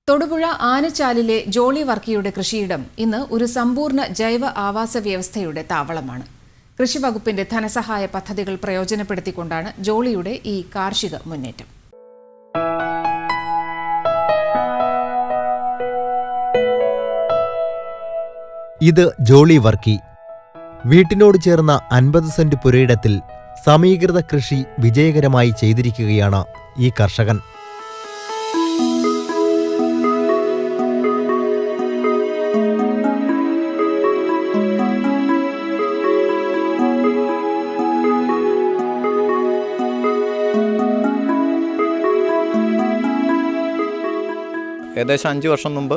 തൊടുപുഴ ആനച്ചാലിലെ ജോളി വർക്കിയുടെ കൃഷിയിടം ഇന്ന് ഒരു സമ്പൂർണ്ണ ജൈവ ആവാസ വ്യവസ്ഥയുടെ താവളമാണ്. കൃഷിവകുപ്പിന്റെ ധനസഹായ പദ്ധതികൾ പ്രയോജനപ്പെടുത്തിക്കൊണ്ടാണ് ജോളിയുടെ ഈ കാർഷിക മുന്നേറ്റം. ഇത് ജോളി വർക്കി. വീട്ടിനോട് ചേർന്ന 50 സെന്റ് പുരയിടത്തിൽ സമീകൃത കൃഷി വിജയകരമായി ചെയ്തിരിക്കുകയാണ് ഈ കർഷകൻ. ഏകദേശം 5 വർഷം മുമ്പ്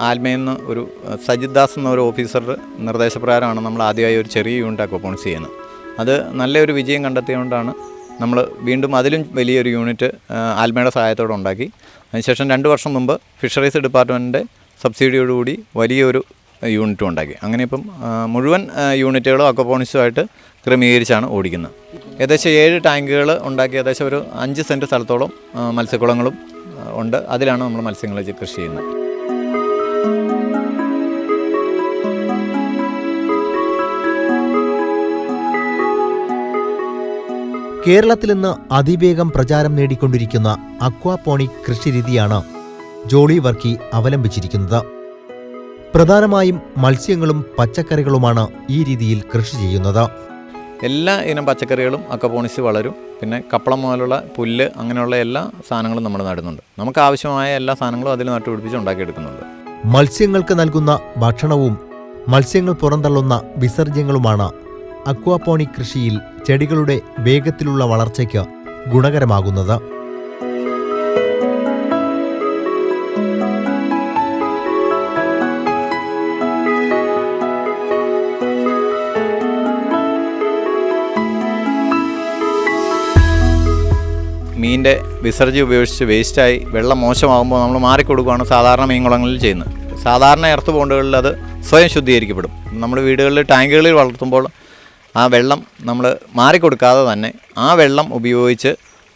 ആൽമയിൽ നിന്ന് ഒരു സജിത് ദാസ് എന്നൊരു ഓഫീസറുടെ നിർദ്ദേശപ്രകാരമാണ് നമ്മൾ ആദ്യമായി ഒരു ചെറിയ യൂണിറ്റ് അക്വപോണിക്സ് ചെയ്യുന്നത്. അത് നല്ലൊരു വിജയം കണ്ടെത്തിയതുകൊണ്ടാണ് നമ്മൾ വീണ്ടും അതിലും വലിയൊരു യൂണിറ്റ് ആൽമയുടെ സഹായത്തോടെ ഉണ്ടാക്കി. അതിനുശേഷം 2 വർഷം മുമ്പ് ഫിഷറീസ് ഡിപ്പാർട്ട്മെൻറ്റിൻ്റെ സബ്സിഡിയോടുകൂടി വലിയൊരു യൂണിറ്റും ഉണ്ടാക്കി. അങ്ങനെ ഇപ്പം മുഴുവൻ യൂണിറ്റുകളും അക്വപോണിക്സുമായിട്ട് ക്രമീകരിച്ചാണ് ഓടിക്കുന്നത്. ഏകദേശം 7 ടാങ്കുകൾ ഉണ്ടാക്കി ഏകദേശം ഒരു 5 സെൻറ്റ് സ്ഥലത്തോളം മത്സ്യക്കുളങ്ങളും ഉണ്ട്. അതിലാണ് നമ്മൾ മത്സ്യങ്ങളെ കൃഷി ചെയ്യുന്നത്. കേരളത്തിൽ ഇന്ന് അതിവേഗം പ്രചാരം നേടിക്കൊണ്ടിരിക്കുന്ന അക്വാപോണിക് കൃഷിരീതിയാണ് ജോളി വർക്കി അവലംബിച്ചിരിക്കുന്നത്. പ്രധാനമായും മത്സ്യങ്ങളും പച്ചക്കറികളുമാണ് ഈ രീതിയിൽ കൃഷി ചെയ്യുന്നത്. എല്ലാ ഇനം പച്ചക്കറികളും അക്വപോണിക്സ് വളരും. പിന്നെ കപ്പളം മുതലുള്ള പുല്ല് അങ്ങനെയുള്ള എല്ലാ സാധനങ്ങളും നമ്മൾ നടുന്നുണ്ട്. നമുക്ക് ആവശ്യമായ എല്ലാ സാധനങ്ങളും അതിൽ നട്ടുപിടിപ്പിച്ച് ഉണ്ടാക്കിയെടുക്കുന്നുണ്ട്. മത്സ്യങ്ങൾക്ക് നൽകുന്ന ഭക്ഷണവും മത്സ്യങ്ങൾ പുറന്തള്ളുന്ന വിസർജ്യങ്ങളുമാണ് അക്വാപോണിക് കൃഷിയിൽ ചെടികളുടെ വേഗത്തിലുള്ള വളർച്ചയ്ക്ക് ഗുണകരമാകുന്നത്. മീനിൻ്റെ വിസർജ്യം ഉപയോഗിച്ച് വേസ്റ്റായി വെള്ളം മോശമാകുമ്പോൾ നമ്മൾ മാറിക്കൊടുക്കുകയാണ് സാധാരണ മീൻകുളങ്ങളിൽ ചെയ്യുന്നത്. സാധാരണ എർത്ത് പോണ്ടുകളിൽ അത് സ്വയം ശുദ്ധീകരിക്കപ്പെടും. നമ്മൾ വീടുകളിൽ ടാങ്കുകളിൽ വളർത്തുമ്പോൾ ആ വെള്ളം നമ്മൾ മാറിക്കൊടുക്കാതെ തന്നെ ആ വെള്ളം ഉപയോഗിച്ച്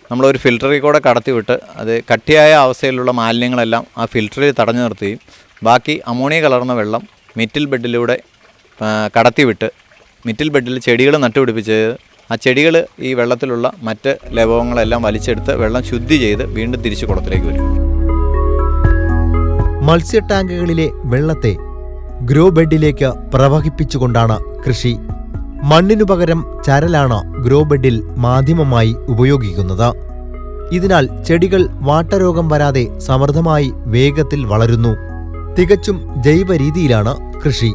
നമ്മളൊരു ഫിൽറ്ററിൽ കൂടെ കടത്തിവിട്ട് അത് കട്ടിയായ അവസ്ഥയിലുള്ള മാലിന്യങ്ങളെല്ലാം ആ ഫിൽറ്ററിൽ തടഞ്ഞു നിർത്തുകയും ബാക്കി അമോണിയ കലർന്ന വെള്ളം മിറ്റിൽ ബെഡിലൂടെ കടത്തിവിട്ട് മിറ്റിൽ ബെഡിൽ ചെടികൾ നട്ടുപിടിപ്പിച്ച് ആ ചെടികൾ ഈ വെള്ളത്തിലുള്ള മറ്റ് ലവണങ്ങളെല്ലാം വലിച്ചെടുത്ത് വെള്ളം ശുദ്ധി ചെയ്ത് വീണ്ടും തിരിച്ച് കുളത്തിലേക്ക് വരും. മത്സ്യ ടാങ്കുകളിലെ വെള്ളത്തെ ഗ്രോ ബെഡിലേക്ക് പ്രവഹിപ്പിച്ചുകൊണ്ടാണ് കൃഷി. മണ്ണിനു പകരം ചരലാണ് ഗ്രോ ബെഡിൽ മാധ്യമമായി ഉപയോഗിക്കുന്നത്. ഇതിനാൽ ചെടികൾ വാട്ടരോഗം വരാതെ സമൃദ്ധമായി വേഗത്തിൽ വളരുന്നു. തികച്ചും ജൈവ രീതിയിലാണ് കൃഷി.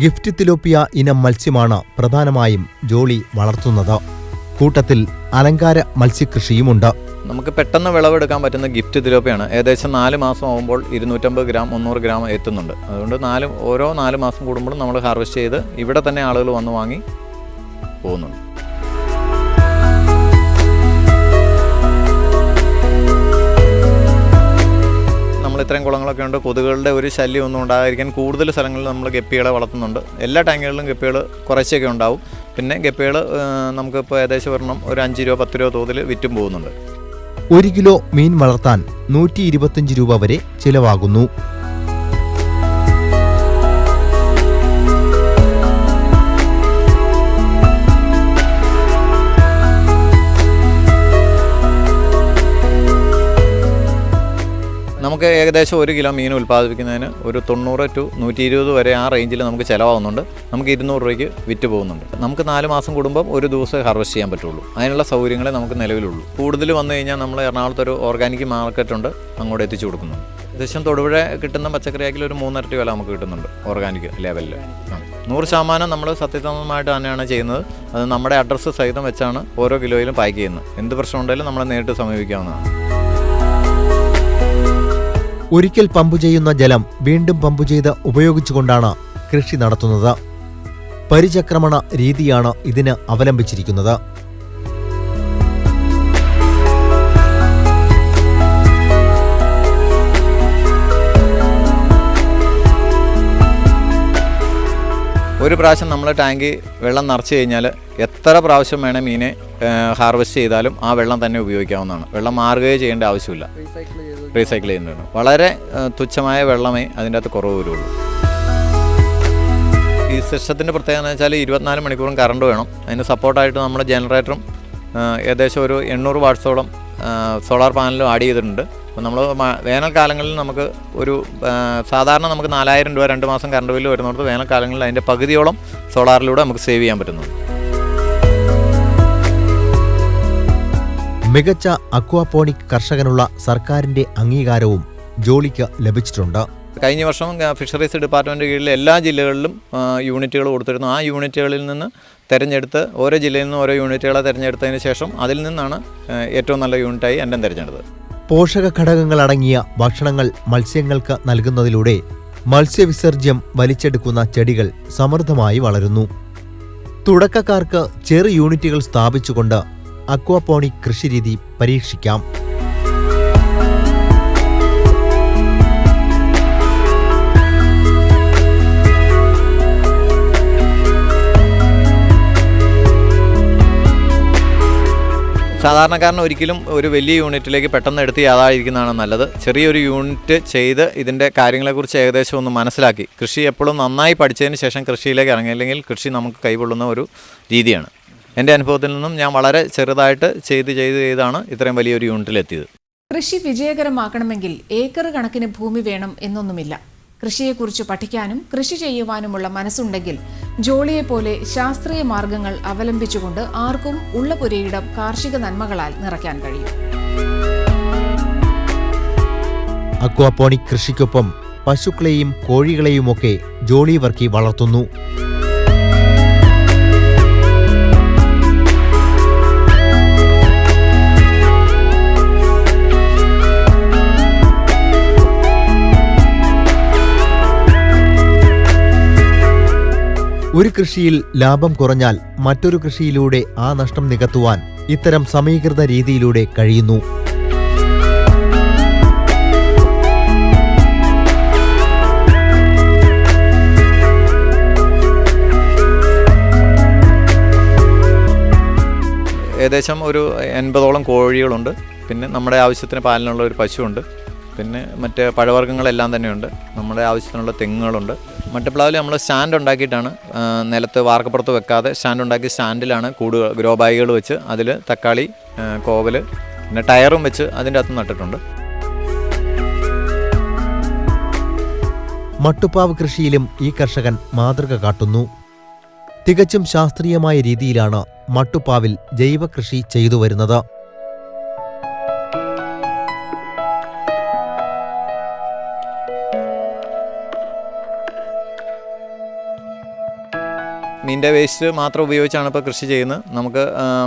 ഗിഫ്റ്റ് തിലോപ്പിയ ഇനം മത്സ്യമാണ് പ്രധാനമായും ജോളി വളർത്തുന്നത്. കൂട്ടത്തിൽ അലങ്കാര മത്സ്യകൃഷിയുമുണ്ട്. നമുക്ക് പെട്ടെന്ന് വിളവെടുക്കാൻ പറ്റുന്ന ഗിഫ്റ്റ് തിലോപ്പിയാണ്. ഏകദേശം 4 മാസം ആകുമ്പോൾ 250 ഗ്രാം 300 ഗ്രാം എത്തുന്നുണ്ട്. അതുകൊണ്ട് ഓരോ 4 മാസം കൂടുമ്പോഴും നമ്മൾ ഹാർവെസ്റ്റ് ചെയ്ത് ഇവിടെ തന്നെ ആളുകൾ വന്ന് വാങ്ങി പോകുന്നുണ്ട്. ഇത്രയും കുളങ്ങളൊക്കെ ഉണ്ട്. കൊതുകുകളുടെ ഒരു ശല്യം ഒന്നും ഉണ്ടാകാതിരിക്കാൻ കൂടുതൽ സ്ഥലങ്ങളിൽ നമ്മൾ ഗപ്പികളെ വളർത്തുന്നുണ്ട്. എല്ലാ ടാങ്കുകളിലും ഗപ്പികൾ കുറച്ചൊക്കെ ഉണ്ടാവും. പിന്നെ ഗപ്പികൾ നമുക്കിപ്പോൾ ഏകദേശം ഒരെണ്ണം ഒരു 5 രൂപ 10 രൂപ തോതിൽ വിറ്റും പോകുന്നുണ്ട്. 1 കിലോ മീൻ വളർത്താൻ 125 രൂപ വരെ ചിലവാകുന്നു. നമുക്ക് ഏകദേശം 1 കിലോ മീൻ ഉൽപ്പാദിപ്പിക്കുന്നതിന് ഒരു 90 to 120 വരെ ആ റേഞ്ചിൽ നമുക്ക് ചിലവാകുന്നുണ്ട്. നമുക്ക് 200 രൂപയ്ക്ക് വിറ്റ് പോകുന്നുണ്ട്. നമുക്ക് 4 മാസം കൂടുമ്പം ഒരു ദിവസം ഹാർവെസ്റ്റ് ചെയ്യാൻ പറ്റുള്ളൂ. അതിനുള്ള സൗകര്യങ്ങളെ നമുക്ക് നിലവിലുള്ളൂ. കൂടുതൽ വന്നു കഴിഞ്ഞാൽ നമ്മൾ എറണാകുളത്തൊരു ഓർഗാനിക് മാർക്കറ്റുണ്ട്, അങ്ങോട്ട് എത്തിച്ചു കൊടുക്കുന്നുണ്ട്. ഏകദേശം തൊടുപുഴ കിട്ടുന്ന പച്ചക്കറിയാക്കിൽ ഒരു 3 ഇരട്ടി വില നമുക്ക് കിട്ടുന്നുണ്ട് ഓർഗാനിക് ലെവലിൽ. 100% നമ്മൾ സത്യസന്ധമായിട്ട് തന്നെയാണ് ചെയ്യുന്നത്. അത് നമ്മുടെ അഡ്രസ്സ് സഹിതം വെച്ചാണ് ഓരോ കിലോയിലും പാക്ക് ചെയ്യുന്നത്. എന്ത് പ്രശ്നം ഉണ്ടെങ്കിലും നമ്മളെ നേരിട്ട് സമീപിക്കാവുന്നതാണ്. ഒരിക്കൽ പമ്പ് ചെയ്യുന്ന ജലം വീണ്ടും പമ്പ് ചെയ്ത് ഉപയോഗിച്ചുകൊണ്ടാണ് കൃഷി നടത്തുന്നത്. പരിചക്രമണ രീതിയാണ് ഇതിന് അവലംബിച്ചിരിക്കുന്നത്. ഒരു പ്രാവശ്യം നമ്മൾ ടാങ്ക് വെള്ളം നിറച്ച് കഴിഞ്ഞാൽ എത്ര പ്രാവശ്യം വേണേൽ മീനെ ഹാർവെസ്റ്റ് ചെയ്താലും ആ വെള്ളം തന്നെ ഉപയോഗിക്കാവുന്നതാണ്. വെള്ളം മാറുകയോ ചെയ്യേണ്ട ആവശ്യമില്ല. റീസൈക്കിൾ ചെയ്യുന്നതാണ്. വളരെ തുച്ഛമായ വെള്ളമേ അതിൻ്റെ അകത്ത് കുറവ് വരുള്ളൂ. ഈ സിസ്റ്റത്തിൻ്റെ പ്രത്യേകത എന്ന് വെച്ചാൽ 24 മണിക്കൂറും കറണ്ട് വേണം. അതിന് സപ്പോർട്ടായിട്ട് നമ്മൾ ജനറേറ്ററും ഏകദേശം ഒരു 800 വാട്ട്സോളം സോളാർ പാനലും ആഡ് ചെയ്തിട്ടുണ്ട്. അപ്പോൾ നമ്മൾ വേനൽക്കാലങ്ങളിൽ നമുക്ക് ഒരു സാധാരണ നമുക്ക് 4000 രൂപ 2 മാസം കറണ്ട് ബില്ല് വരുന്നിടത്ത് വേനൽക്കാലങ്ങളിൽ അതിൻ്റെ പകുതിയോളം സോളാറിലൂടെ നമുക്ക് സേവ് ചെയ്യാൻ പറ്റുന്നുണ്ട്. മികച്ച അക്വാപോണിക് കർഷകനുള്ള സർക്കാരിന്റെ അംഗീകാരവും ജോളിക്ക് ലഭിച്ചിട്ടുണ്ട്. കഴിഞ്ഞ വർഷം ഫിഷറീസ് ഡിപ്പാർട്ട്മെൻറ്റ് കീഴിൽ എല്ലാ ജില്ലകളിലും യൂണിറ്റുകൾ കൊടുത്തിരുന്നു. ആ യൂണിറ്റുകളിൽ നിന്ന് തിരഞ്ഞെടുത്ത് ഓരോ ജില്ലയിൽ നിന്ന് ഓരോ യൂണിറ്റുകളെ തിരഞ്ഞെടുത്തതിന് ശേഷം അതിൽ നിന്നാണ് ഏറ്റവും നല്ല യൂണിറ്റായി എൻ്റെ തിരഞ്ഞെടുത്തത്. പോഷക ഘടകങ്ങളടങ്ങിയ ഭക്ഷണങ്ങൾ മത്സ്യങ്ങൾക്ക് നൽകുന്നതിലൂടെ മത്സ്യവിസർജ്യം വലിച്ചെടുക്കുന്ന ചെടികൾ സമൃദ്ധമായി വളരുന്നു. തുടക്കക്കാർക്ക് ചെറു യൂണിറ്റുകൾ സ്ഥാപിച്ചുകൊണ്ട് അക്വാപോണിക് കൃഷിരീതി പരീക്ഷിക്കാം. സാധാരണക്കാരന് ഒരിക്കലും ഒരു വലിയ യൂണിറ്റിലേക്ക് പെട്ടെന്ന് എടുത്ത് യാതായിരിക്കുന്നതാണ് നല്ലത്. ചെറിയൊരു യൂണിറ്റ് ചെയ്ത് ഇതിൻ്റെ കാര്യങ്ങളെക്കുറിച്ച് ഏകദേശം ഒന്ന് മനസ്സിലാക്കി കൃഷി എപ്പോഴും നന്നായി പഠിച്ചതിന് ശേഷം കൃഷിയിലേക്ക് ഇറങ്ങി, അല്ലെങ്കിൽ കൃഷി നമുക്ക് കൈകൊള്ളുന്ന ഒരു രീതിയാണ്. എൻ്റെ അനുഭവത്തിൽ നിന്നും ഞാൻ വളരെ ചെറുതായിട്ട് ചെയ്താണ് ഇത്രയും വലിയൊരു യൂണിറ്റിലെത്തിയത്. കൃഷി വിജയകരമാക്കണമെങ്കിൽ ഏക്കർ കണക്കിന് ഭൂമി വേണം എന്നൊന്നുമില്ല. കൃഷിയെക്കുറിച്ച് പഠിക്കാനും കൃഷി ചെയ്യുവാനുമുള്ള മനസ്സുണ്ടെങ്കിൽ ജോളിയെപ്പോലെ ശാസ്ത്രീയ മാർഗങ്ങൾ അവലംബിച്ചുകൊണ്ട് ആർക്കും ഉള്ള പുരയിടം കാർഷിക നന്മകളാൽ നിറയ്ക്കാൻ കഴിയും. അക്വാപോണിക് കൃഷിക്കൊപ്പം പശുക്കളെയും കോഴികളെയുമൊക്കെ ജോളി വർക്കി വളർത്തുന്നു. ഒരു കൃഷിയിൽ ലാഭം കുറഞ്ഞാൽ മറ്റൊരു കൃഷിയിലൂടെ ആ നഷ്ടം നികത്തുവാൻ ഇത്തരം സമീകൃത രീതിയിലൂടെ കഴിയുന്നു. ഏകദേശം ഒരു 80ഓളം കോഴികളുണ്ട്. പിന്നെ നമ്മുടെ ആവശ്യത്തിന് പാലിനുള്ള ഒരു പശുവുണ്ട്. പിന്നെ മറ്റ് പഴവർഗ്ഗങ്ങളെല്ലാം തന്നെയുണ്ട്. നമ്മുടെ ആവശ്യത്തിനുള്ള തെങ്ങുകളുണ്ട്. മട്ടുപ്ലാവിൽ നമ്മൾ സ്റ്റാൻഡ് ഉണ്ടാക്കിയിട്ടാണ്, നിലത്ത് വാർക്കപ്പുറത്ത് വെക്കാതെ സ്റ്റാൻഡ് ഉണ്ടാക്കി സ്റ്റാൻഡിലാണ് ഗ്രോ ബാഗുകൾ വെച്ച് അതിൽ തക്കാളി, കോവൽ, പിന്നെ ടയറും വെച്ച് അതിൻ്റെ അകത്ത് നട്ടിട്ടുണ്ട്. മട്ടുപ്പാവ് കൃഷിയിലും ഈ കർഷകൻ മാതൃക കാട്ടുന്നു. തികച്ചും ശാസ്ത്രീയമായ രീതിയിലാണ് മട്ടുപ്പാവിൽ ജൈവ കൃഷി ചെയ്തു വരുന്നത്. മീനിൻ്റെ വേസ്റ്റ് മാത്രം ഉപയോഗിച്ചാണ് ഇപ്പോൾ കൃഷി ചെയ്യുന്നത്. നമുക്ക്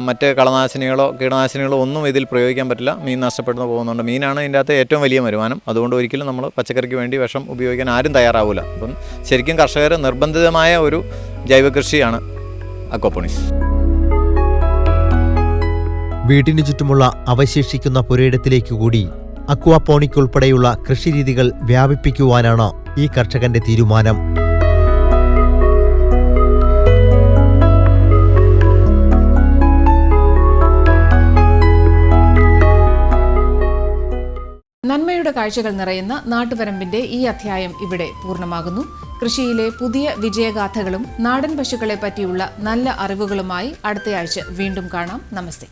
മറ്റ് കളനാശിനികളോ കീടനാശിനികളോ ഒന്നും ഇതിൽ പ്രയോഗിക്കാൻ പറ്റില്ല. മീൻ നഷ്ടപ്പെടുന്നു പോകുന്നുണ്ട്. മീനാണ് ഇതിൻ്റെ അകത്ത് ഏറ്റവും വലിയ വരുമാനം. അതുകൊണ്ട് ഒരിക്കലും നമ്മൾ പച്ചക്കറിക്ക് വേണ്ടി വിഷം ഉപയോഗിക്കാൻ ആരും തയ്യാറാവില്ല. അപ്പം ശരിക്കും കർഷകർ നിർബന്ധിതമായ ഒരു ജൈവ കൃഷിയാണ് അക്വാപോണിക്സ്. വീടിനു ചുറ്റുമുള്ള അവശേഷിക്കുന്ന പുരയിടത്തിലേക്ക് കൂടി അക്വാപോണിക് ഉൾപ്പെടെയുള്ള കൃഷിരീതികൾ വ്യാപിപ്പിക്കുവാനാണ് ഈ കർഷകന്റെ തീരുമാനം. നന്മയുടെ കാഴ്ചകൾ നിറയുന്ന നാട്ടുവരമ്പിന്റെ ഈ അധ്യായം ഇവിടെ പൂർണ്ണമാകുന്നു. കൃഷിയിലെ പുതിയ വിജയഗാഥകളും നാടൻ പശുക്കളെ പറ്റിയുള്ള നല്ല അറിവുകളുമായി അടുത്തയാഴ്ച വീണ്ടും കാണാം. നമസ്തേ.